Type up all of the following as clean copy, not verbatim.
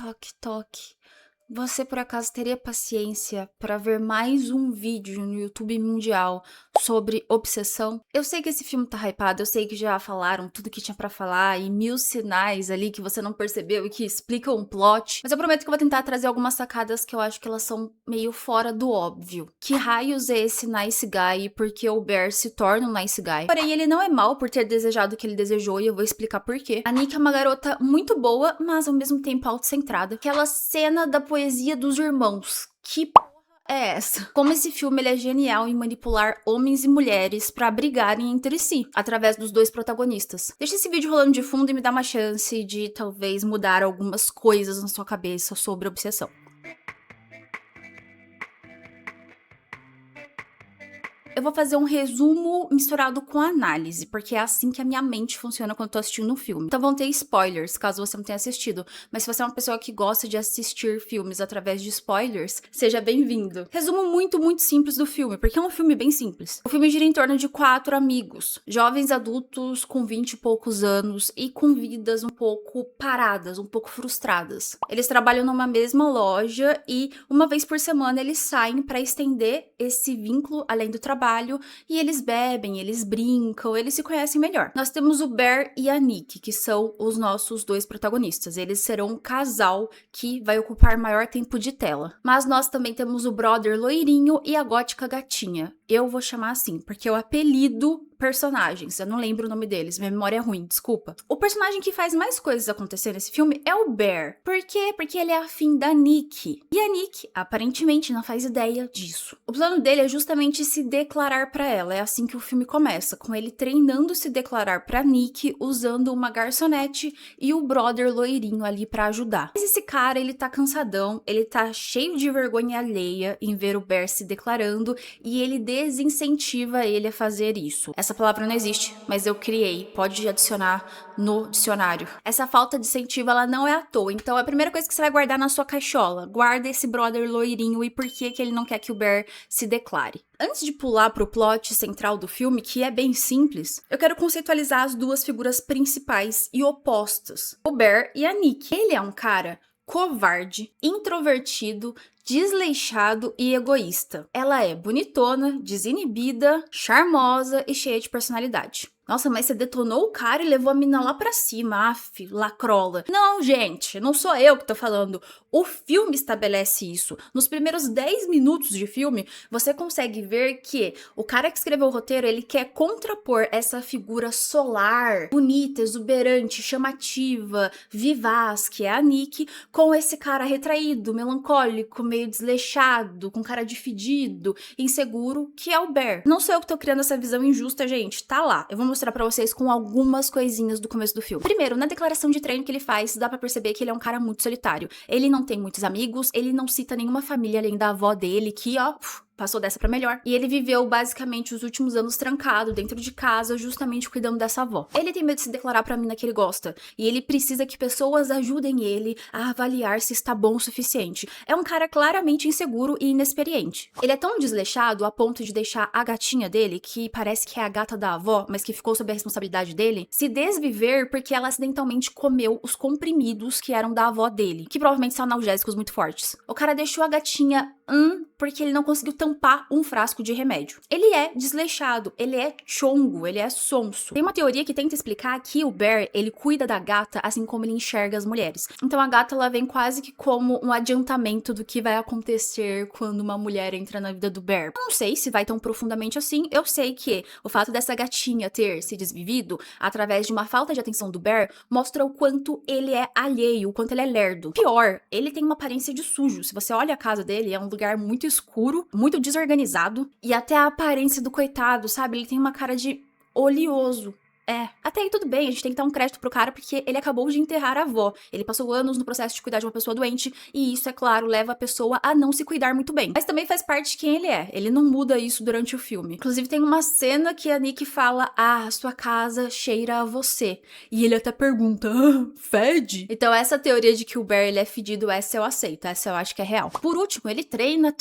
Toque, toque. Você por acaso teria paciência para ver mais um vídeo no YouTube mundial sobre obsessão? Eu sei que esse filme tá hypado, eu sei que já falaram tudo que tinha pra falar e 1000 sinais ali que você não percebeu e que explicam um plot, mas eu prometo que eu vou tentar trazer algumas sacadas que eu acho que elas são meio fora do óbvio. Que raios é esse nice guy e por que o Bear se torna um nice guy? Porém, ele não é mal por ter desejado o que ele desejou e eu vou explicar por quê. A Nick é uma garota muito boa, mas ao mesmo tempo autocentrada. Aquela cena da poesia dos irmãos. Que porra é essa? Como esse filme ele é genial em manipular homens e mulheres pra brigarem entre si, através dos dois protagonistas. Deixa esse vídeo rolando de fundo e me dá uma chance de talvez mudar algumas coisas na sua cabeça sobre obsessão. Eu vou fazer um resumo misturado com análise, porque é assim que a minha mente funciona quando eu tô assistindo um filme. Então vão ter spoilers, caso você não tenha assistido. Mas se você é uma pessoa que gosta de assistir filmes através de spoilers, seja bem-vindo. Resumo muito simples do filme, porque é um filme bem simples. O filme gira em torno de 4 amigos, jovens adultos com 20 e poucos anos e com vidas um pouco paradas, um pouco frustradas. Eles trabalham numa mesma loja e uma vez por semana eles saem pra estender esse vínculo além do trabalho, e eles bebem, eles brincam, eles se conhecem melhor. Nós temos o Bear e a Nick, que são os nossos dois protagonistas. Eles serão um casal que vai ocupar maior tempo de tela. Mas nós também temos o brother loirinho e a gótica gatinha. Eu vou chamar assim, porque eu apelido personagens, eu não lembro o nome deles, minha memória é ruim, desculpa. O personagem que faz mais coisas acontecer nesse filme é o Bear. Por quê? Porque ele é afim da Nick. E a Nick, aparentemente, não faz ideia disso. O plano dele é justamente se declarar pra ela, é assim que o filme começa, com ele treinando se declarar pra Nick, usando uma garçonete e o brother loirinho ali pra ajudar. Mas esse cara, ele tá cansadão, ele tá cheio de vergonha alheia em ver o Bear se declarando, e ele desincentiva ele a fazer isso. Essa palavra não existe, mas eu criei, pode adicionar no dicionário. Essa falta de incentivo, ela não é à toa, então a primeira coisa que você vai guardar na sua caixola, guarda esse brother loirinho e por que ele não quer que o Bear se declare. Antes de pular pro plot central do filme, que é bem simples, eu quero conceitualizar as duas figuras principais e opostas, o Bear e a Nick. Ele é um cara covarde, introvertido, desleixado e egoísta. Ela é bonitona, desinibida, charmosa e cheia de personalidade. Nossa, mas você detonou o cara e levou a mina lá pra cima, af, lacrola. Não, gente, não sou eu que tô falando. O filme estabelece isso. Nos primeiros 10 minutos de filme, você consegue ver que o cara que escreveu o roteiro, ele quer contrapor essa figura solar, bonita, exuberante, chamativa, vivaz, que é a Nick, com esse cara retraído, melancólico, meio desleixado, com cara de fedido, inseguro, que é o Bear. Não sou eu que tô criando essa visão injusta, gente. Tá lá. Eu vou mostrar pra vocês com algumas coisinhas do começo do filme. Primeiro, na declaração de treino que ele faz, dá pra perceber que ele é um cara muito solitário. Ele não tem muitos amigos, ele não cita nenhuma família além da avó dele, que, ó, passou dessa pra melhor. E ele viveu basicamente os últimos anos trancado dentro de casa, justamente cuidando dessa avó. Ele tem medo de se declarar pra mina que ele gosta. E ele precisa que pessoas ajudem ele a avaliar se está bom o suficiente. É um cara claramente inseguro e inexperiente. Ele é tão desleixado a ponto de deixar a gatinha dele, que parece que é a gata da avó, mas que ficou sob a responsabilidade dele, se desviver porque ela acidentalmente comeu os comprimidos que eram da avó dele, que provavelmente são analgésicos muito fortes. O cara deixou a gatinha porque ele não conseguiu tampar um frasco de remédio. Ele é desleixado, ele é chongo, ele é sonso. Tem uma teoria que tenta explicar que o Bear, ele cuida da gata assim como ele enxerga as mulheres. Então a gata, ela vem quase que como um adiantamento do que vai acontecer quando uma mulher entra na vida do Bear. Eu não sei se vai tão profundamente assim, eu sei que o fato dessa gatinha ter se desvivido através de uma falta de atenção do Bear mostra o quanto ele é alheio, o quanto ele é lerdo. Pior, ele tem uma aparência de sujo. Se você olha a casa dele, é um lugar muito escuro, muito desorganizado, e até a aparência do coitado, sabe? Ele tem uma cara de oleoso. Até aí tudo bem, a gente tem que dar um crédito pro cara porque ele acabou de enterrar a avó. Ele passou anos no processo de cuidar de uma pessoa doente e isso, é claro, leva a pessoa a não se cuidar muito bem. Mas também faz parte de quem ele é. Ele não muda isso durante o filme. Inclusive tem uma cena que a Nick fala: "Ah, sua casa cheira a você". E ele até pergunta: fede? Então essa teoria de que o Bear ele é fedido, essa eu aceito. Essa eu acho que é real. Por último, ele treina,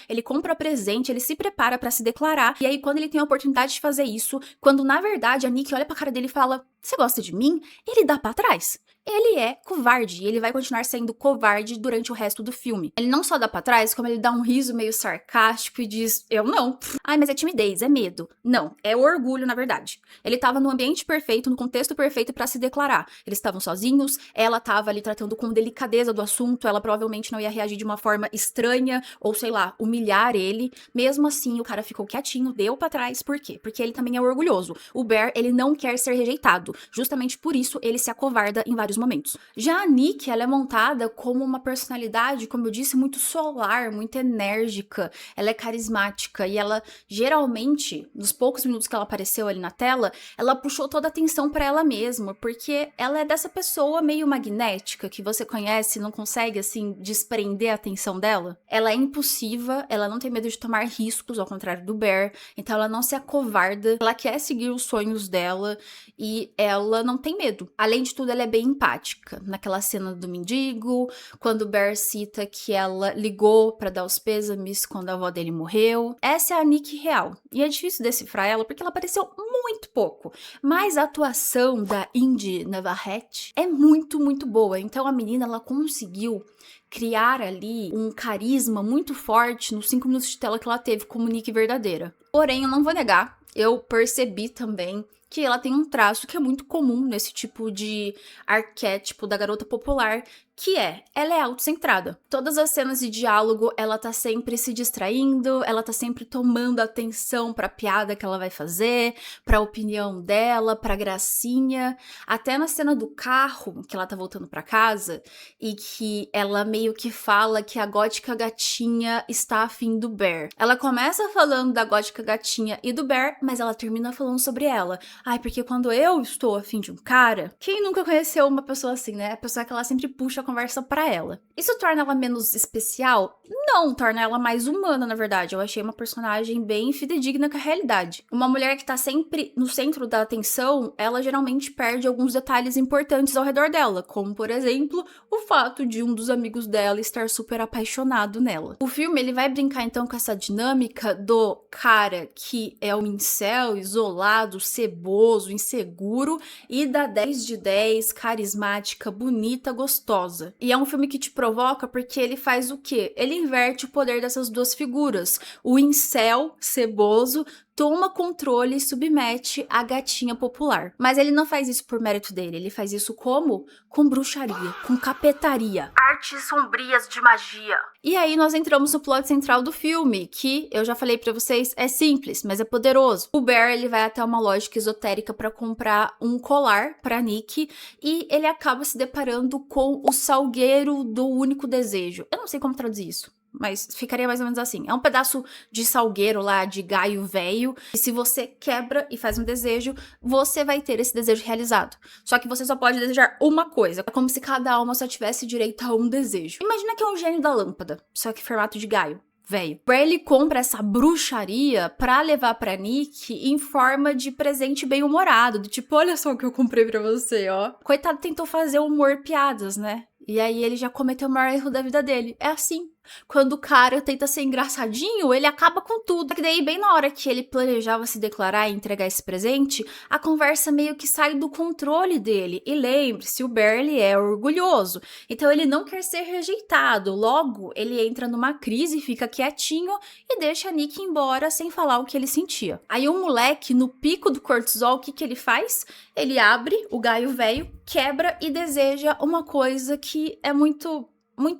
ele compra presente, ele se prepara pra se declarar. E aí quando ele tem a oportunidade de fazer isso, quando na verdade a Nick olha pra cara dele e fala: "Você gosta de mim?", ele dá pra trás. ele é covarde e ele vai continuar sendo covarde durante o resto do filme. Ele não só dá pra trás, como ele dá um riso meio sarcástico e diz, eu não. Ai, mas é timidez, é medo. Não, é orgulho, na verdade. Ele tava no ambiente perfeito, no contexto perfeito pra se declarar. Eles estavam sozinhos, ela tava ali tratando com delicadeza do assunto, ela provavelmente não ia reagir de uma forma estranha ou, sei lá, humilhar ele. Mesmo assim, o cara ficou quietinho, deu pra trás. Por quê? Porque ele também é orgulhoso. O Bear, ele não quer ser rejeitado. Justamente por isso, ele se acovarda em vários momentos. Já a Nick, ela é montada como uma personalidade, como eu disse, muito solar, muito enérgica. Ela é carismática e ela, geralmente, nos poucos minutos que ela apareceu ali na tela, ela puxou toda a atenção pra ela mesma, porque ela é dessa pessoa meio magnética que você conhece e não consegue, assim, desprender a atenção dela. Ela é impulsiva, ela não tem medo de tomar riscos, ao contrário do Bear, então ela não se acovarda, ela quer seguir os sonhos dela e ela não tem medo. Além de tudo, ela é bem empática. Naquela cena do mendigo, quando o Bear cita que ela ligou pra dar os pêsames quando a avó dele morreu. Essa é a Nick real. E é difícil decifrar ela porque ela apareceu muito pouco. Mas a atuação da Indy Navarrete é muito, muito boa. Então a menina, ela conseguiu criar ali um carisma muito forte nos 5 minutos de tela que ela teve como Nick verdadeira. Porém, eu não vou negar, eu percebi também que ela tem um traço que é muito comum nesse tipo de arquétipo da garota popular, que ela é autocentrada. Todas as cenas de diálogo, ela tá sempre se distraindo, ela tá sempre tomando atenção pra piada que ela vai fazer, pra opinião dela, pra gracinha. Até na cena do carro, que ela tá voltando pra casa, e que ela meio que fala que a gótica gatinha está afim do Bear. Ela começa falando da gótica gatinha e do Bear, mas ela termina falando sobre ela. Ai, porque quando eu estou afim de um cara, quem nunca conheceu uma pessoa assim, né? A pessoa que ela sempre puxa a conversa pra ela. Isso torna ela menos especial? Não, torna ela mais humana, na verdade. Eu achei uma personagem bem fidedigna com a realidade. Uma mulher que tá sempre no centro da atenção, ela geralmente perde alguns detalhes importantes ao redor dela, como, por exemplo, o fato de um dos amigos dela estar super apaixonado nela. O filme, ele vai brincar, então, com essa dinâmica do cara que é um incel, isolado, ceboso, inseguro, e da 10 de 10, carismática, bonita, gostosa. E é um filme que te provoca porque ele faz o quê? Ele inverte o poder dessas duas figuras. O incel, ceboso, toma controle e submete a gatinha popular. Mas ele não faz isso por mérito dele, ele faz isso como? Com bruxaria, com capetaria. Artes sombrias de magia. E aí nós entramos no plot central do filme, que, eu já falei pra vocês, é simples, mas é poderoso. O Bear, ele vai até uma lógica esotérica pra comprar um colar pra Nick, e ele acaba se deparando com o salgueiro do único desejo. Eu não sei como traduzir isso, mas ficaria mais ou menos assim. É um pedaço de salgueiro lá, de gaio velho, e se você quebra e faz um desejo, você vai ter esse desejo realizado. Só que você só pode desejar uma coisa. É como se cada alma só tivesse direito a um desejo. Imagina que é um gênio da lâmpada, só que em formato de gaio velho. Bradley compra essa bruxaria pra levar pra Nick em forma de presente bem humorado, do tipo, olha só o que eu comprei pra você, ó. Coitado, tentou fazer humor piadas, né? E aí ele já cometeu o maior erro da vida dele. É assim. Quando o cara tenta ser engraçadinho, ele acaba com tudo. Só que daí, bem na hora que ele planejava se declarar e entregar esse presente, a conversa meio que sai do controle dele. E lembre-se, o Bear, ele é orgulhoso. Então ele não quer ser rejeitado. Logo, ele entra numa crise, fica quietinho e deixa a Nick embora sem falar o que ele sentia. Aí o moleque, no pico do cortisol, o que ele faz? Ele abre o gaio velho, quebra e deseja uma coisa que é muito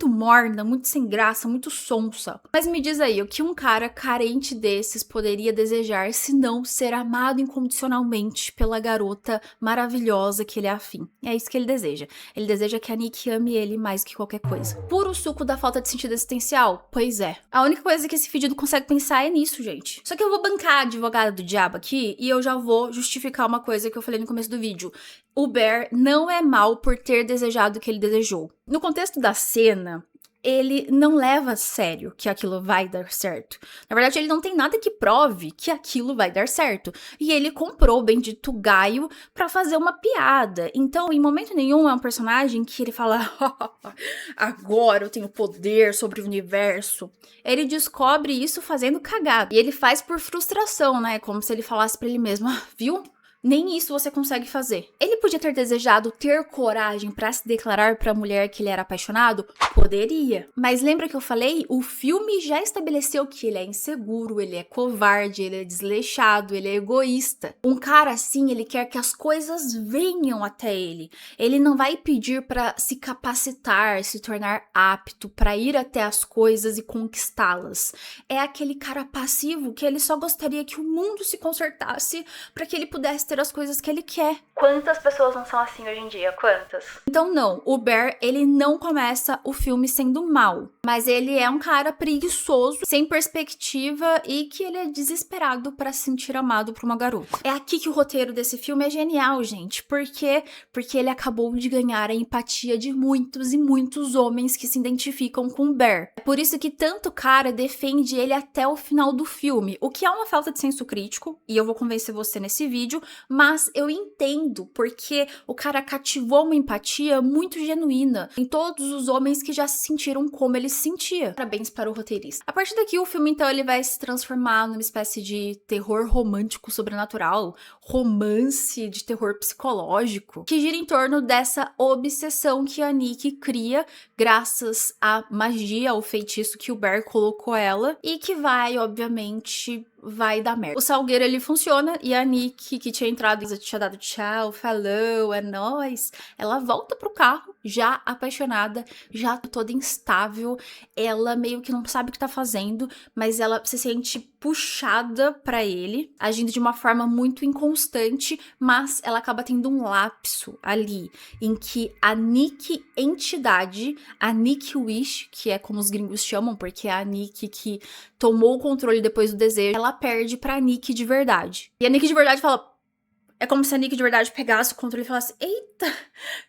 morna, muito sem graça, muito sonsa. Mas me diz aí, o que um cara carente desses poderia desejar se não ser amado incondicionalmente pela garota maravilhosa que ele é afim? É isso que ele deseja. Ele deseja que a Nick ame ele mais que qualquer coisa. Puro suco da falta de sentido existencial? Pois é. A única coisa que esse fedido consegue pensar é nisso, gente. Só que eu vou bancar a advogada do diabo aqui e eu já vou justificar uma coisa que eu falei no começo do vídeo. O Bear não é mal por ter desejado o que ele desejou. No contexto da cena, ele não leva a sério que aquilo vai dar certo. Na verdade, ele não tem nada que prove que aquilo vai dar certo. E ele comprou o bendito gaio pra fazer uma piada. Então, em momento nenhum, é um personagem que ele fala agora eu tenho poder sobre o universo. Ele descobre isso fazendo cagada. E ele faz por frustração, né? Como se ele falasse pra ele mesmo, viu? Nem isso você consegue fazer. Ele podia ter desejado ter coragem pra se declarar pra mulher que ele era apaixonado? Poderia. Mas lembra que eu falei? O filme já estabeleceu que ele é inseguro, ele é covarde, ele é desleixado, ele é egoísta. Um cara assim, ele quer que as coisas venham até ele. Ele não vai pedir pra se capacitar, se tornar apto pra ir até as coisas e conquistá-las. É aquele cara passivo que ele só gostaria que o mundo se consertasse pra que ele pudesse ter as coisas que ele quer. Quantas pessoas não são assim hoje em dia? Quantas? Então não, o Bear, ele não começa o filme sendo mal, mas ele é um cara preguiçoso, sem perspectiva e que ele é desesperado pra se sentir amado por uma garota. É aqui que o roteiro desse filme é genial, gente. Por quê? Porque ele acabou de ganhar a empatia de muitos e muitos homens que se identificam com o Bear. É por isso que tanto cara defende ele até o final do filme, o que é uma falta de senso crítico, e eu vou convencer você nesse vídeo, mas eu entendo porque o cara cativou uma empatia muito genuína em todos os homens que já se sentiram como ele se sentia. Parabéns para o roteirista. A partir daqui, o filme, então, ele vai se transformar numa espécie de terror romântico sobrenatural, romance de terror psicológico, que gira em torno dessa obsessão que a Nick cria graças à magia, ao feitiço que o Bear colocou ela, e que vai, obviamente, vai dar merda. O Salgueiro, ele funciona, e a Nick, que tinha entrado, tinha dado tchau, falou, é nóis, ela volta pro carro, já apaixonada, já toda instável, ela meio que não sabe o que tá fazendo, mas ela se sente puxada pra ele, agindo de uma forma muito inconstante, mas ela acaba tendo um lapso ali, em que a Nick entidade, a Nick Wish, que é como os gringos chamam, porque é a Nick que tomou o controle depois do desejo, ela perde pra Nick de verdade. E a Nick de verdade fala... É como se a Nick de verdade pegasse o controle e falasse: eita, o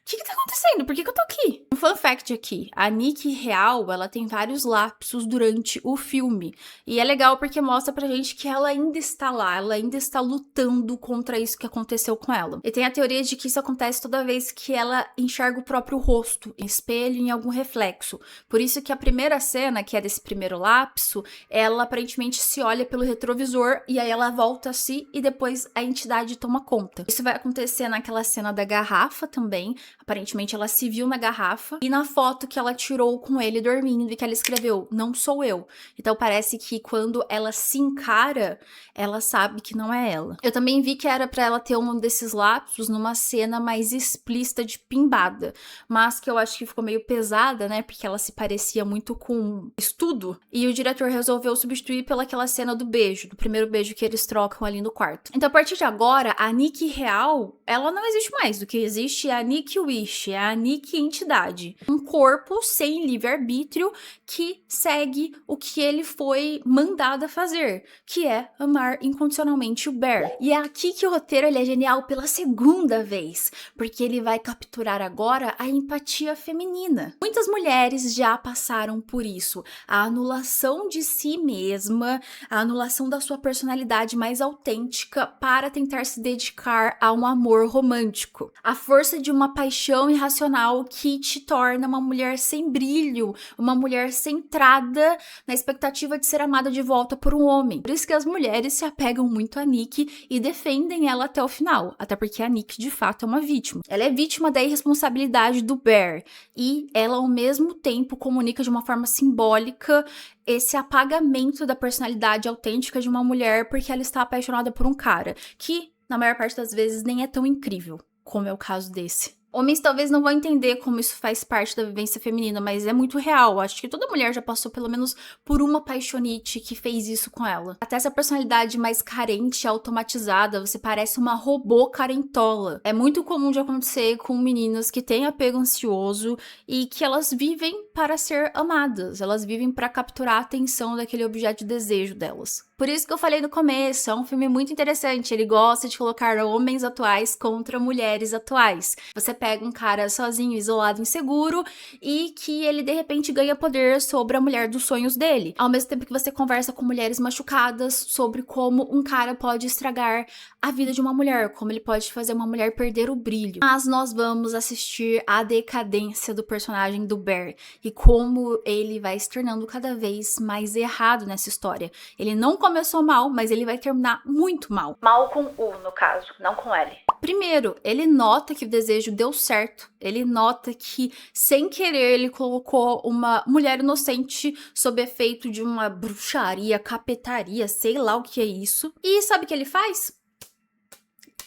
que tá acontecendo? Por que eu tô aqui? Um fun fact aqui, a Nick real, ela tem vários lapsos durante o filme. E é legal porque mostra pra gente que ela ainda está lá, ela ainda está lutando contra isso que aconteceu com ela. E tem a teoria de que isso acontece toda vez que ela enxerga o próprio rosto, em espelho, em algum reflexo. Por isso que a primeira cena, que é desse primeiro lapso, ela aparentemente se olha pelo retrovisor e aí ela volta a si e depois a entidade toma conta. Isso vai acontecer naquela cena da garrafa também. Aparentemente ela se viu na garrafa. E na foto que ela tirou com ele dormindo e que ela escreveu, não sou eu. Então parece que quando ela se encara, ela sabe que não é ela. Eu também vi que era pra ela ter um desses lapsos numa cena mais explícita de pimbada. Mas que eu acho que ficou meio pesada, né? Porque ela se parecia muito com estudo. E o diretor resolveu substituir pelaquela cena do beijo. Do primeiro beijo que eles trocam ali no quarto. Então a partir de agora, a Nick real, ela não existe mais. O que existe é a Nick Wish, é a Nick entidade. Um corpo sem livre-arbítrio que segue o que ele foi mandado a fazer, que é amar incondicionalmente o Bear. E é aqui que o roteiro ele é genial pela segunda vez, porque ele vai capturar agora a empatia feminina. Muitas mulheres já passaram por isso, a anulação de si mesma, a anulação da sua personalidade mais autêntica para tentar se dedicar a um amor romântico. A força de uma paixão irracional que te torna uma mulher sem brilho, uma mulher centrada na expectativa de ser amada de volta por um homem. Por isso que as mulheres se apegam muito a Nick e defendem ela até o final, até porque a Nick de fato é uma vítima. Ela é vítima da irresponsabilidade do Bear e ela ao mesmo tempo comunica de uma forma simbólica esse apagamento da personalidade autêntica de uma mulher porque ela está apaixonada por um cara que na maior parte das vezes nem é tão incrível, como é o caso desse. Homens talvez não vão entender como isso faz parte da vivência feminina, mas é muito real. Acho que toda mulher já passou pelo menos por uma paixonite que fez isso com ela. Até essa personalidade mais carente, automatizada, você parece uma robô carentola. É muito comum de acontecer com meninas que têm apego ansioso e que elas vivem para ser amadas. Elas vivem para capturar a atenção daquele objeto de desejo delas. Por isso que eu falei no começo, é um filme muito interessante. Ele gosta de colocar homens atuais contra mulheres atuais. Você pega um cara sozinho, isolado, inseguro, e que ele de repente ganha poder sobre a mulher dos sonhos dele. Ao mesmo tempo que você conversa com mulheres machucadas sobre como um cara pode estragar a vida de uma mulher, como ele pode fazer uma mulher perder o brilho. Mas nós vamos assistir a decadência do personagem do Bear e como ele vai se tornando cada vez mais errado nessa história. Ele não começou mal, mas ele vai terminar muito mal. Mal com U, no caso, não com L. Primeiro, ele nota que o desejo deu certo. Ele nota que, sem querer, ele colocou uma mulher inocente sob efeito de uma bruxaria, capetaria, sei lá o que é isso. E sabe o que ele faz?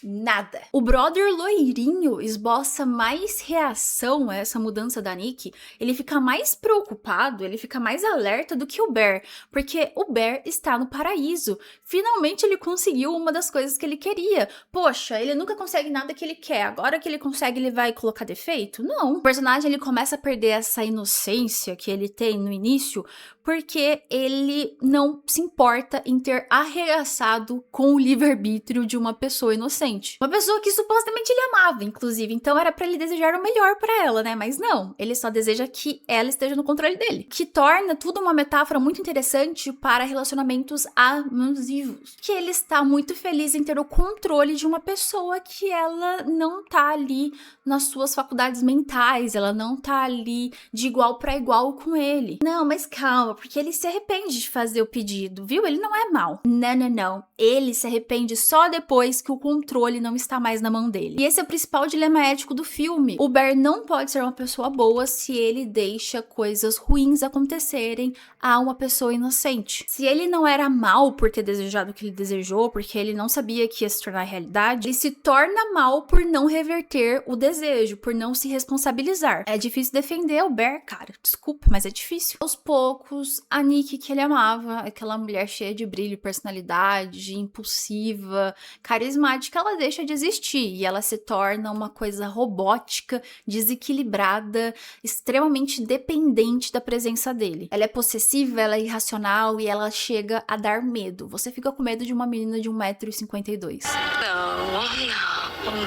Nada. O brother loirinho esboça mais reação a essa mudança da Nick. Ele fica mais preocupado, ele fica mais alerta do que o Bear, porque o Bear está no paraíso. Finalmente ele conseguiu uma das coisas que ele queria. Poxa, ele nunca consegue nada que ele quer. Agora que ele consegue, ele vai colocar defeito? Não. O personagem ele começa a perder essa inocência que ele tem no início, porque ele não se importa em ter arregaçado com o livre-arbítrio de uma pessoa inocente. Uma pessoa que supostamente ele amava, inclusive. Então era pra ele desejar o melhor pra ela, né? Mas não, ele só deseja que ela esteja no controle dele. Que torna tudo uma metáfora muito interessante para relacionamentos abusivos. Que ele está muito feliz em ter o controle de uma pessoa que ela não tá ali nas suas faculdades mentais, ela não tá ali de igual pra igual com ele. Não, mas calma, porque ele se arrepende de fazer o pedido, viu? Ele não é mau. Não. Ele se arrepende só depois que o controle não está mais na mão dele. E esse é o principal dilema ético do filme. O Bear não pode ser uma pessoa boa se ele deixa coisas ruins acontecerem a uma pessoa inocente. Se ele não era mal por ter desejado o que ele desejou, porque ele não sabia que ia se tornar realidade, ele se torna mal por não reverter o desejo, por não se responsabilizar. É difícil defender o Bear, cara. Desculpa, mas é difícil. Aos poucos, a Nick que ele amava, aquela mulher cheia de brilho e personalidade, impulsiva, carismática, ela deixa de existir e ela se torna uma coisa robótica, desequilibrada, extremamente dependente da presença dele. Ela é possessiva, ela é irracional e ela chega a dar medo. Você fica com medo de uma menina de 1,52 m.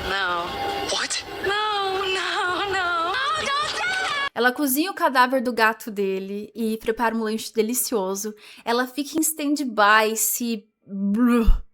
Não. What? Não. Ela cozinha o cadáver do gato dele e prepara um lanche delicioso. Ela fica em stand-by, se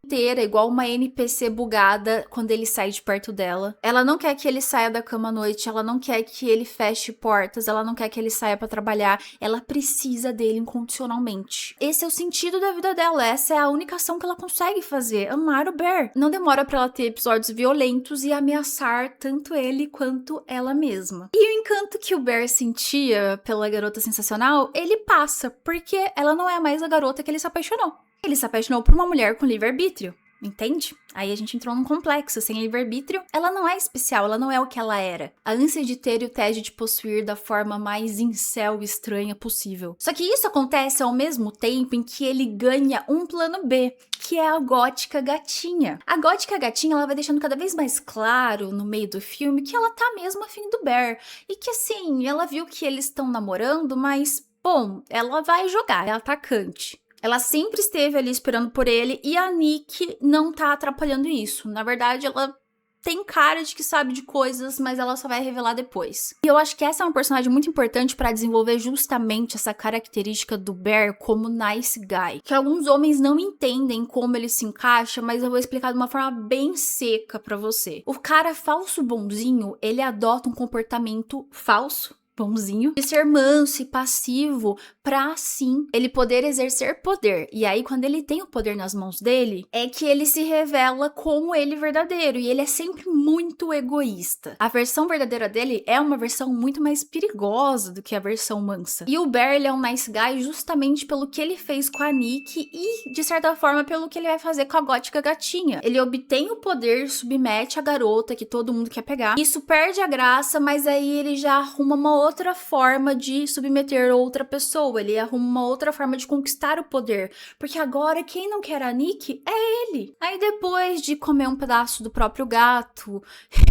inteira, igual uma NPC bugada quando ele sai de perto dela. Ela não quer que ele saia da cama à noite, ela não quer que ele feche portas, ela não quer que ele saia pra trabalhar, ela precisa dele incondicionalmente. Esse é o sentido da vida dela, essa é a única ação que ela consegue fazer, amar o Bear. Não demora pra ela ter episódios violentos e ameaçar tanto ele quanto ela mesma. E o encanto que o Bear sentia pela garota sensacional, ele passa, porque ela não é mais a garota que ele se apaixonou. Ele se apaixonou por uma mulher com livre-arbítrio, entende? Aí a gente entrou num complexo. Sem livre-arbítrio, ela não é especial, ela não é o que ela era. A ânsia de ter e o tédio de possuir da forma mais incel e estranha possível. Só que isso acontece ao mesmo tempo em que ele ganha um plano B, que é a gótica gatinha. A gótica gatinha, ela vai deixando cada vez mais claro no meio do filme que ela tá mesmo afim do Bear. E que assim, ela viu que eles estão namorando, mas, bom, ela vai jogar, é atacante. Ela sempre esteve ali esperando por ele e a Nick não tá atrapalhando isso. Na verdade, ela tem cara de que sabe de coisas, mas ela só vai revelar depois. E eu acho que essa é uma personagem muito importante pra desenvolver justamente essa característica do Bear como nice guy. Que alguns homens não entendem como ele se encaixa, mas eu vou explicar de uma forma bem seca pra você. O cara falso bonzinho, ele adota um comportamento falso, bonzinho, de ser manso e passivo pra assim ele poder exercer poder. E aí quando ele tem o poder nas mãos dele, é que ele se revela como ele verdadeiro e ele é sempre muito egoísta. A versão verdadeira dele é uma versão muito mais perigosa do que a versão mansa. E o Bear, ele é um nice guy justamente pelo que ele fez com a Nick e de certa forma pelo que ele vai fazer com a gótica gatinha. Ele obtém o poder, submete a garota que todo mundo quer pegar. Isso perde a graça, mas aí ele já arruma uma outra forma de submeter outra pessoa, ele arruma uma outra forma de conquistar o poder, porque agora quem não quer a Nick é ele. Aí depois de comer um pedaço do próprio gato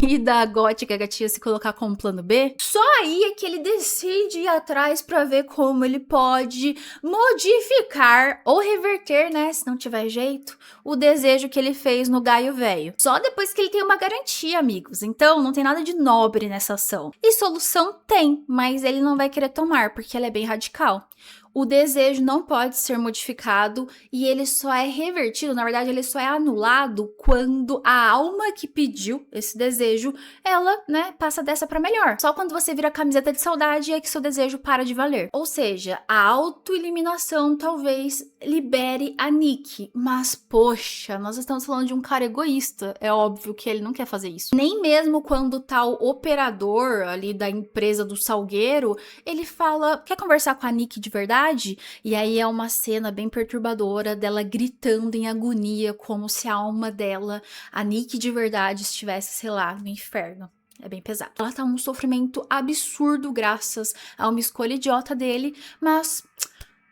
e da gótica gatinha se colocar como plano B, só aí é que ele decide ir atrás pra ver como ele pode modificar ou reverter, né, se não tiver jeito, o desejo que ele fez no Gaio Velho. Só depois que ele tem uma garantia, amigos. Então não tem nada de nobre nessa ação. E solução tem, mas ele não vai querer tomar, porque ela é bem radical. o desejo não pode ser modificado e ele só é revertido, na verdade ele só é anulado quando a alma que pediu esse desejo, ela, né, passa dessa pra melhor. Só quando você vira camiseta de saudade é que seu desejo para de valer. Ou seja, a autoeliminação talvez libere a Nick, mas poxa, nós estamos falando de um cara egoísta, é óbvio que ele não quer fazer isso. Nem mesmo quando tá o operador ali da empresa do Salgueiro, ele fala, quer conversar com a Nick de verdade? E aí é uma cena bem perturbadora dela gritando em agonia, como se a alma dela, a Nick de verdade, estivesse, sei lá, no inferno. É bem pesado. Ela tá num sofrimento absurdo graças a uma escolha idiota dele, mas...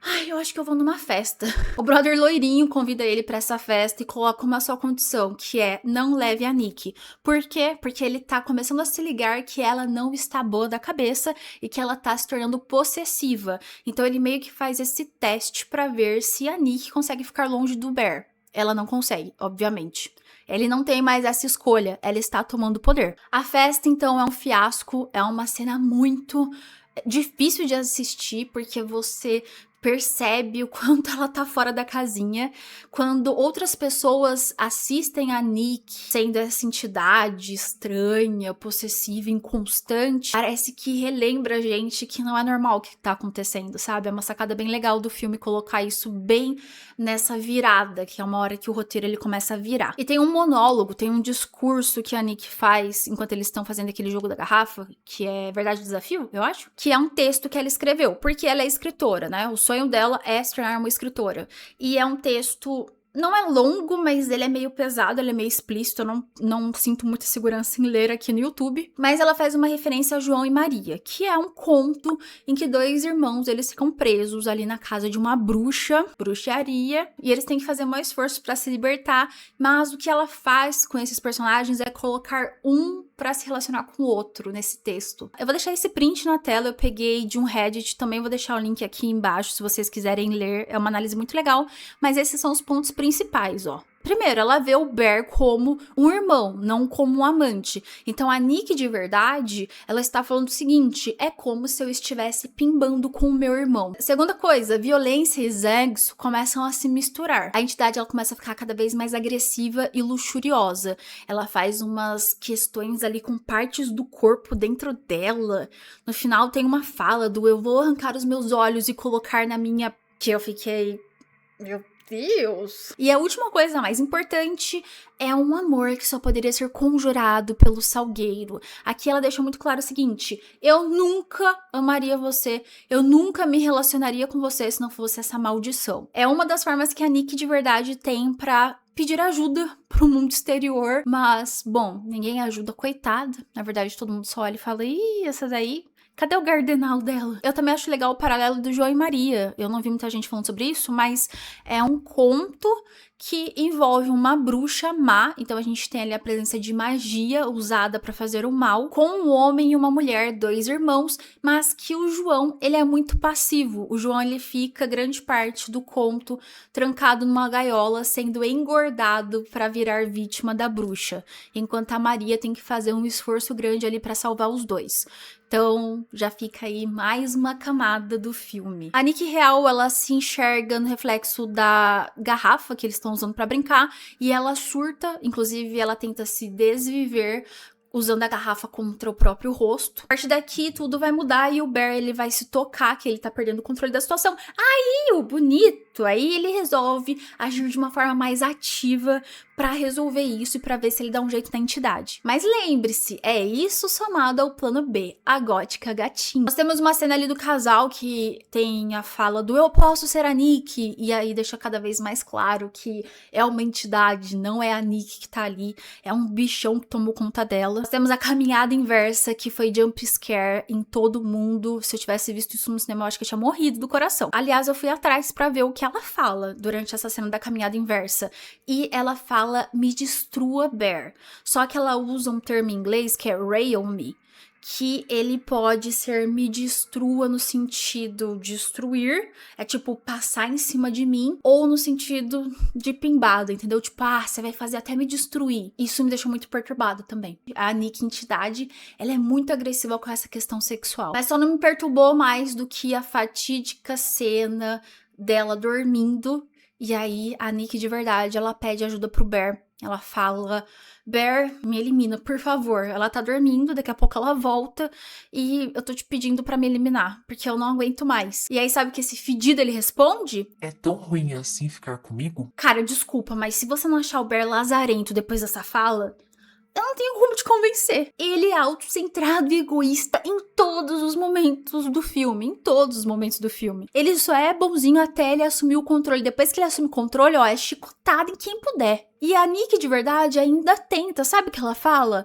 ai, eu acho que eu vou numa festa. O brother loirinho convida ele pra essa festa e coloca uma só condição, que é não leve a Nick. Por quê? Porque ele tá começando a se ligar que ela não está boa da cabeça e que ela tá se tornando possessiva. Então ele meio que faz esse teste pra ver se a Nick consegue ficar longe do Bear. Ela não consegue, obviamente. Ele não tem mais essa escolha, ela está tomando poder. A festa, então, é um fiasco, é uma cena muito difícil de assistir, porque você percebe o quanto ela tá fora da casinha. Quando outras pessoas assistem a Nick sendo essa entidade estranha, possessiva, inconstante, parece que relembra a gente que não é normal o que tá acontecendo, sabe? É uma sacada bem legal do filme colocar isso bem nessa virada, que é uma hora que o roteiro ele começa a virar. E tem um monólogo, tem um discurso que a Nick faz enquanto eles estão fazendo aquele jogo da garrafa, que é Verdade ou Desafio, eu acho, que é um texto que ela escreveu, porque ela é escritora, né? O sonho dela é se tornar uma escritora. E é um texto... não é longo, mas ele é meio pesado, ele é meio explícito, eu não sinto muita segurança em ler aqui no YouTube. Mas ela faz uma referência a João e Maria, que é um conto em que dois irmãos, eles ficam presos ali na casa de uma bruxaria, e eles têm que fazer um esforço pra se libertar, mas o que ela faz com esses personagens é colocar um pra se relacionar com o outro nesse texto. Eu vou deixar esse print na tela, eu peguei de um Reddit, também vou deixar o link aqui embaixo se vocês quiserem ler, é uma análise muito legal, mas esses são os pontos principais, ó. Primeiro, ela vê o Bear como um irmão, não como um amante. Então, a Nick, de verdade, ela está falando o seguinte, é como se eu estivesse pimbando com o meu irmão. Segunda coisa, violência e sexo começam a se misturar. A entidade, ela começa a ficar cada vez mais agressiva e luxuriosa. Ela faz umas questões ali com partes do corpo dentro dela. No final, tem uma fala do eu vou arrancar os meus olhos e colocar na minha... que eu fiquei... meu Deus. E a última coisa mais importante é um amor que só poderia ser conjurado pelo Salgueiro. Aqui ela deixa muito claro o seguinte, eu nunca amaria você, eu nunca me relacionaria com você se não fosse essa maldição. É uma das formas que a Nick de verdade tem pra pedir ajuda pro mundo exterior, mas, bom, ninguém ajuda, coitada. Na verdade, todo mundo só olha e fala, ih, essa daí... cadê o gardenal dela? Eu também acho legal o paralelo do João e Maria. Eu não vi muita gente falando sobre isso, mas é um conto que envolve uma bruxa má. Então a gente tem ali a presença de magia usada pra fazer o mal, com um homem e uma mulher, dois irmãos, mas que o João, ele é muito passivo. O João, ele fica grande parte do conto trancado numa gaiola, sendo engordado pra virar vítima da bruxa, enquanto a Maria tem que fazer um esforço grande ali pra salvar os dois. Então, já fica aí mais uma camada do filme. A Nick real, ela se enxerga no reflexo da garrafa que eles estão usando pra brincar, e ela surta, inclusive ela tenta se desviver usando a garrafa contra o próprio rosto. A partir daqui, tudo vai mudar e o Bear, ele vai se tocar que ele tá perdendo o controle da situação. Aí, o bonito, aí ele resolve agir de uma forma mais ativa pra resolver isso e pra ver se ele dá um jeito na entidade. Mas lembre-se, é isso somado ao plano B, a gótica gatinha. Nós temos uma cena ali do casal que tem a fala do eu posso ser a Nick, e aí deixa cada vez mais claro que é uma entidade, não é a Nick que tá ali, é um bichão que tomou conta dela. Nós temos a caminhada inversa, que foi jump scare em todo mundo. Se eu tivesse visto isso no cinema, eu acho que eu tinha morrido do coração. Aliás, eu fui atrás pra ver o que ela fala durante essa cena da caminhada inversa. E ela fala, me destrua, Bear. Só que ela usa um termo em inglês que é rail me, que ele pode ser me destrua no sentido destruir, é tipo passar em cima de mim, ou no sentido de pimbada, entendeu? Tipo, você vai fazer até me destruir. Isso me deixou muito perturbada também. A Nikki entidade, ela é muito agressiva com essa questão sexual. Mas só não me perturbou mais do que a fatídica cena dela dormindo. E aí, a Nikki de verdade, ela pede ajuda pro Bear. Ela fala, Bear, me elimina, por favor. Ela tá dormindo, daqui a pouco ela volta e eu tô te pedindo pra me eliminar, porque eu não aguento mais. E aí, sabe que esse fedido, ele responde? É tão ruim assim ficar comigo? Cara, desculpa, mas se você não achar o Bear lazarento depois dessa fala, eu não tenho como te convencer. Ele é autocentrado e egoísta em todos os momentos do filme. Em todos os momentos do filme. Ele só é bonzinho até ele assumir o controle. Depois que ele assume o controle, é chicotada em quem puder. E a Nikki, de verdade, ainda tenta. Sabe o que ela fala?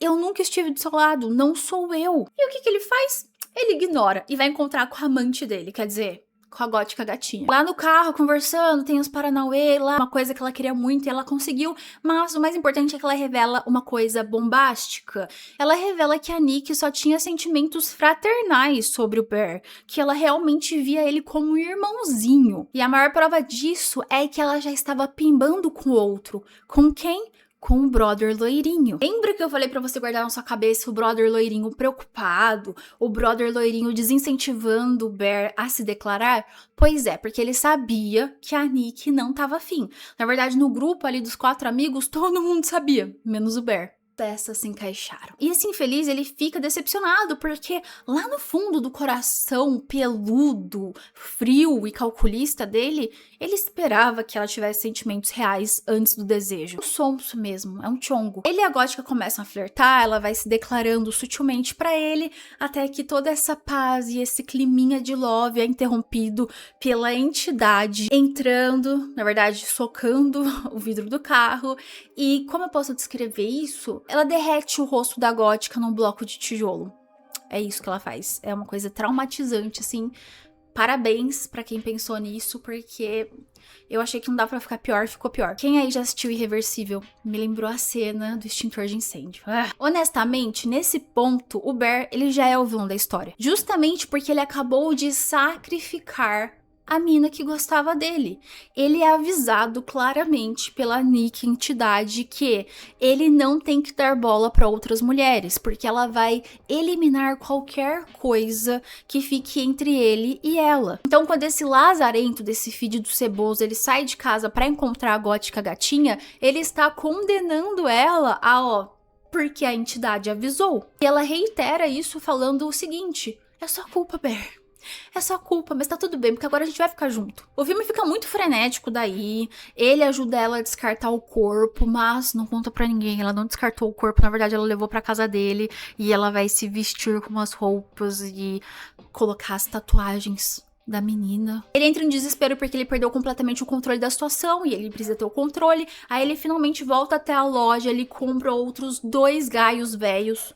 Eu nunca estive do seu lado, não sou eu. E o que ele faz? Ele ignora e vai encontrar com a amante dele, quer dizer, com a gótica gatinha. Lá no carro, conversando, tem os paranauê lá, uma coisa que ela queria muito e ela conseguiu, mas o mais importante é que ela revela uma coisa bombástica. Ela revela que a Nikki só tinha sentimentos fraternais sobre o Bear, que ela realmente via ele como um irmãozinho. E a maior prova disso é que ela já estava pimbando com o outro. Com quem? Com o brother loirinho. Lembra que eu falei pra você guardar na sua cabeça o brother loirinho preocupado, o brother loirinho desincentivando o Bear a se declarar? Pois é, porque ele sabia que a Nikki não tava afim. Na verdade, no grupo ali dos 4 amigos, todo mundo sabia, menos o Bear. Peças se encaixaram. E esse infeliz, ele fica decepcionado, porque lá no fundo do coração peludo, frio e calculista dele, ele esperava que ela tivesse sentimentos reais antes do desejo. Um sonso mesmo, é um chongo. Ele e a gótica começam a flertar, ela vai se declarando sutilmente pra ele, até que toda essa paz e esse climinha de love é interrompido pela entidade entrando, na verdade, socando o vidro do carro. E como eu posso descrever isso? Ela derrete o rosto da gótica num bloco de tijolo. É isso que ela faz. É uma coisa traumatizante, assim. Parabéns pra quem pensou nisso, porque eu achei que não dá pra ficar pior, ficou pior. Quem aí já assistiu Irreversível? Me lembrou a cena do extintor de incêndio. Honestamente, nesse ponto, o Bear, ele já é o vilão da história. Justamente porque ele acabou de sacrificar a mina que gostava dele. Ele é avisado claramente pela Nikki entidade que ele não tem que dar bola para outras mulheres, porque ela vai eliminar qualquer coisa que fique entre ele e ela. Então, quando esse lazarento desse fedido ceboso, ele sai de casa para encontrar a gótica gatinha, ele está condenando ela a, porque a entidade avisou. E ela reitera isso falando o seguinte: é sua culpa, Bear. É só culpa, mas tá tudo bem, porque agora a gente vai ficar junto. O filme fica muito frenético daí, ele ajuda ela a descartar o corpo, mas não conta pra ninguém, ela não descartou o corpo, na verdade ela levou pra casa dele e ela vai se vestir com umas roupas e colocar as tatuagens da menina. Ele entra em desespero porque ele perdeu completamente o controle da situação e ele precisa ter o controle. Aí ele finalmente volta até a loja, ele compra outros 2 gaios velhos.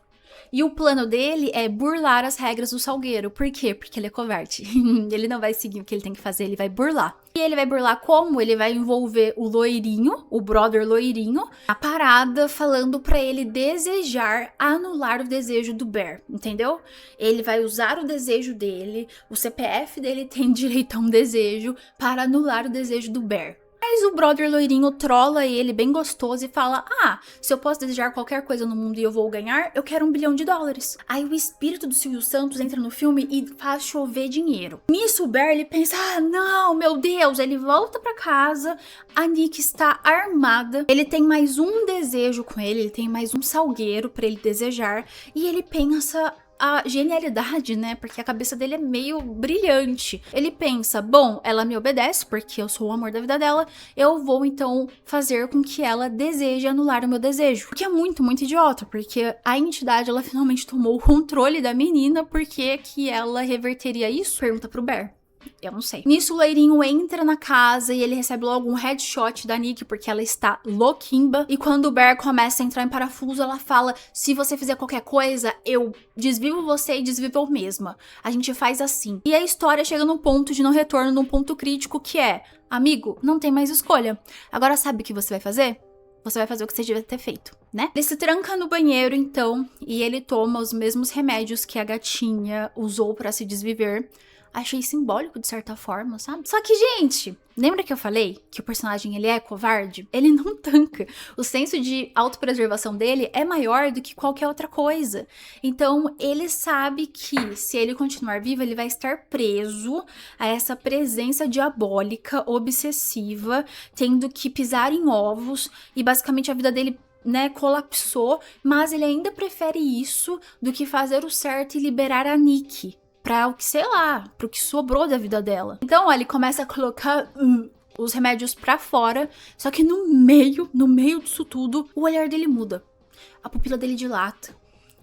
E o plano dele é burlar as regras do Salgueiro. Por quê? Porque ele é covarde. Ele não vai seguir o que ele tem que fazer, ele vai burlar. E ele vai burlar como? Ele vai envolver o loirinho, o brother loirinho, na parada, falando pra ele desejar anular o desejo do Bear, entendeu? Ele vai usar o desejo dele, o CPF dele tem direito a um desejo para anular o desejo do Bear. Mas o brother loirinho trola ele bem gostoso e fala: se eu posso desejar qualquer coisa no mundo e eu vou ganhar, eu quero $1 bilhão. Aí o espírito do Silvio Santos entra no filme e faz chover dinheiro. Nisso o Bear, ele pensa: não, meu Deus. Ele volta pra casa, a Nikki está armada, ele tem mais um desejo com ele tem mais um salgueiro pra ele desejar, e ele pensa a genialidade, né? Porque a cabeça dele é meio brilhante. Ele pensa: bom, ela me obedece porque eu sou o amor da vida dela, eu vou então fazer com que ela deseje anular o meu desejo. O que é muito, muito idiota, porque a entidade, ela finalmente tomou o controle da menina. Por que ela reverteria isso? Pergunta pro Bear. Eu não sei. Nisso, o loirinho entra na casa e ele recebe logo um headshot da Nikki, porque ela está louquimba. E quando o Bear começa a entrar em parafuso, ela fala: se você fizer qualquer coisa, eu desvivo você e desvivo eu mesma. A gente faz assim. E a história chega num ponto de não retorno, num ponto crítico que é: amigo, não tem mais escolha. Agora sabe o que você vai fazer? você vai fazer o que você devia ter feito, né? Ele se tranca no banheiro, então, e ele toma os mesmos remédios que a gatinha usou pra se desviver. Achei simbólico, de certa forma, sabe? Só que, gente, lembra que eu falei que o personagem, ele é covarde? Ele não tanca. O senso de autopreservação dele é maior do que qualquer outra coisa. Então, ele sabe que, se ele continuar vivo, ele vai estar preso a essa presença diabólica, obsessiva, tendo que pisar em ovos, e basicamente a vida dele, né, colapsou, mas ele ainda prefere isso do que fazer o certo e liberar a Nikki pra o que, sei lá, pro que sobrou da vida dela. Então, ó, ele começa a colocar os remédios pra fora, só que no meio disso tudo, o olhar dele muda. A pupila dele dilata,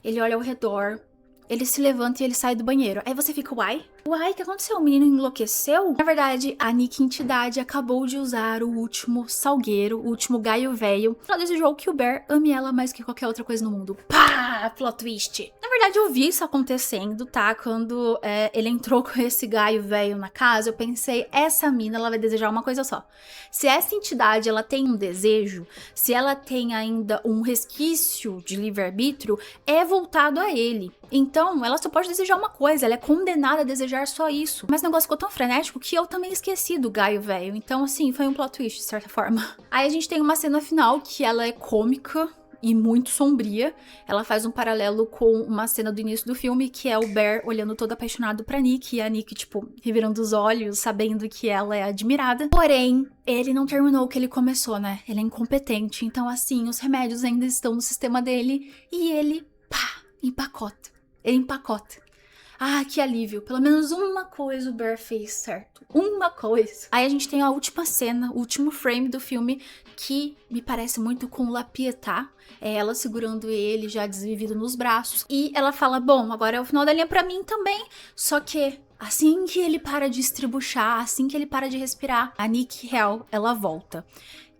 ele olha ao redor, ele se levanta e ele sai do banheiro. Aí você fica, uai? Uai, o que aconteceu? O menino enlouqueceu? Na verdade, a Nikki Entidade acabou de usar o último salgueiro, o último gaio velho. Ela desejou que o Bear ame ela mais que qualquer outra coisa no mundo. Pá! Plot twist. Na verdade, eu vi isso acontecendo, tá? Quando ele entrou com esse gaio velho na casa, eu pensei, essa mina, ela vai desejar uma coisa só. Se essa entidade, ela tem um desejo, se ela tem ainda um resquício de livre-arbítrio, é voltado a ele. Então, ela só pode desejar uma coisa, ela é condenada a desejar só isso. Mas o negócio ficou tão frenético que eu também esqueci do gaio velho. Então, assim, foi um plot twist, de certa forma. Aí a gente tem uma cena final que ela é cômica e muito sombria. Ela faz um paralelo com uma cena do início do filme, que é o Bear olhando todo apaixonado pra Nikki, e a Nikki, tipo, revirando os olhos, sabendo que ela é admirada. Porém, ele não terminou o que ele começou, né? Ele é incompetente. Então, assim, os remédios ainda estão no sistema dele e ele, pá, empacota. Ele empacota. Ah, que alívio. Pelo menos uma coisa o Bear fez certo. Uma coisa. Aí a gente tem a última cena, o último frame do filme, que me parece muito com La Pietà. É ela segurando ele, já desvivido nos braços. E ela fala, bom, agora é o final da linha pra mim também. Só que assim que ele para de estribuchar, assim que ele para de respirar, a Nikki real, ela volta.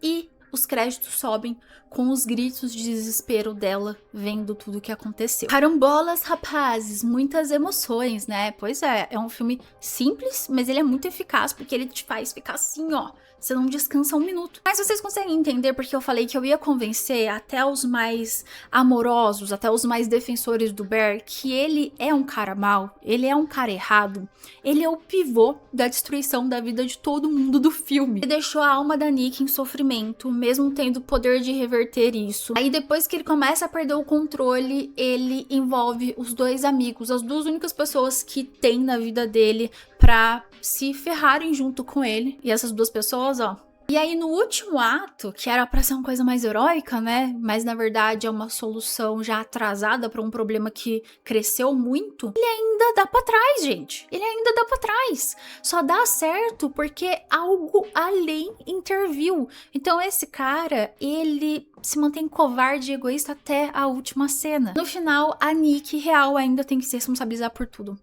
E os créditos sobem com os gritos de desespero dela vendo tudo o que aconteceu. Carambolas, rapazes, muitas emoções, né? Pois é um filme simples, mas ele é muito eficaz porque ele te faz ficar assim, ó. Você não descansa um minuto. Mas vocês conseguem entender porque eu falei que eu ia convencer até os mais amorosos, até os mais defensores do Bear, que ele é um cara mau, ele é um cara errado, ele é o pivô da destruição da vida de todo mundo do filme. Ele deixou a alma da Nikki em sofrimento, mesmo tendo o poder de reverter isso. Aí depois que ele começa a perder o controle, ele envolve os dois amigos, as duas únicas pessoas que tem na vida dele pra se ferrarem junto com ele. E essas duas pessoas, ó. E aí no último ato, que era pra ser uma coisa mais heróica, né? Mas na verdade é uma solução já atrasada pra um problema que cresceu muito. Ele ainda dá pra trás, gente. Ele ainda dá pra trás. Só dá certo porque algo além interviu. Então esse cara, ele se mantém covarde e egoísta até a última cena. No final, a Nikki real ainda tem que se responsabilizar por tudo.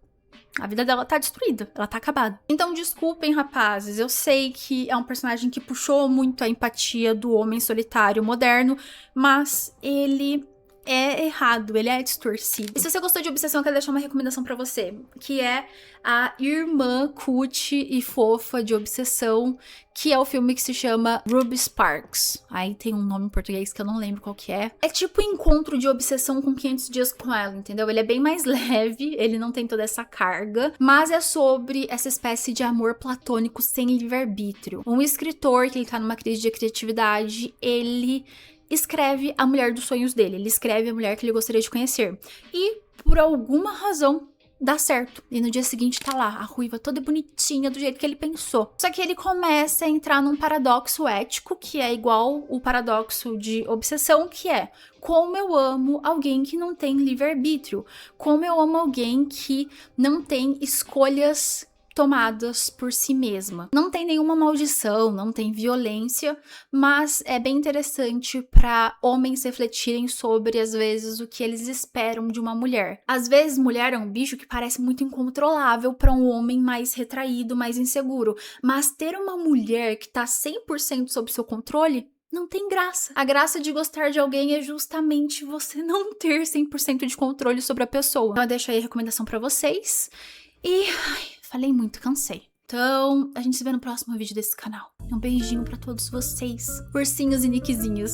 A vida dela tá destruída, ela tá acabada. Então desculpem, rapazes, eu sei que é um personagem que puxou muito a empatia do homem solitário moderno, mas ele é errado, ele é distorcido. E se você gostou de Obsessão, eu quero deixar uma recomendação pra você, que é a irmã cutie e fofa de Obsessão, que é o filme que se chama Ruby Sparks. Aí tem um nome em português que eu não lembro qual que é. É tipo Encontro de Obsessão com 500 Dias com Ela, entendeu? Ele é bem mais leve, ele não tem toda essa carga, mas é sobre essa espécie de amor platônico sem livre-arbítrio. Um escritor que ele tá numa crise de criatividade, ele escreve a mulher dos sonhos dele, ele escreve a mulher que ele gostaria de conhecer. E, por alguma razão, dá certo. E no dia seguinte tá lá, a ruiva toda bonitinha, do jeito que ele pensou. Só que ele começa a entrar num paradoxo ético, que é igual o paradoxo de Obsessão, que é: como eu amo alguém que não tem livre-arbítrio? Como eu amo alguém que não tem escolhas tomadas por si mesma. Não tem nenhuma maldição, não tem violência, mas é bem interessante para homens refletirem sobre, às vezes, o que eles esperam de uma mulher. Às vezes, mulher é um bicho que parece muito incontrolável para um homem mais retraído, mais inseguro, mas ter uma mulher que tá 100% sob seu controle não tem graça. A graça de gostar de alguém é justamente você não ter 100% de controle sobre a pessoa. Então eu deixo aí a recomendação pra vocês. E falei muito, cansei. Então, a gente se vê no próximo vídeo desse canal. Um beijinho pra todos vocês, ursinhos e niquezinhos.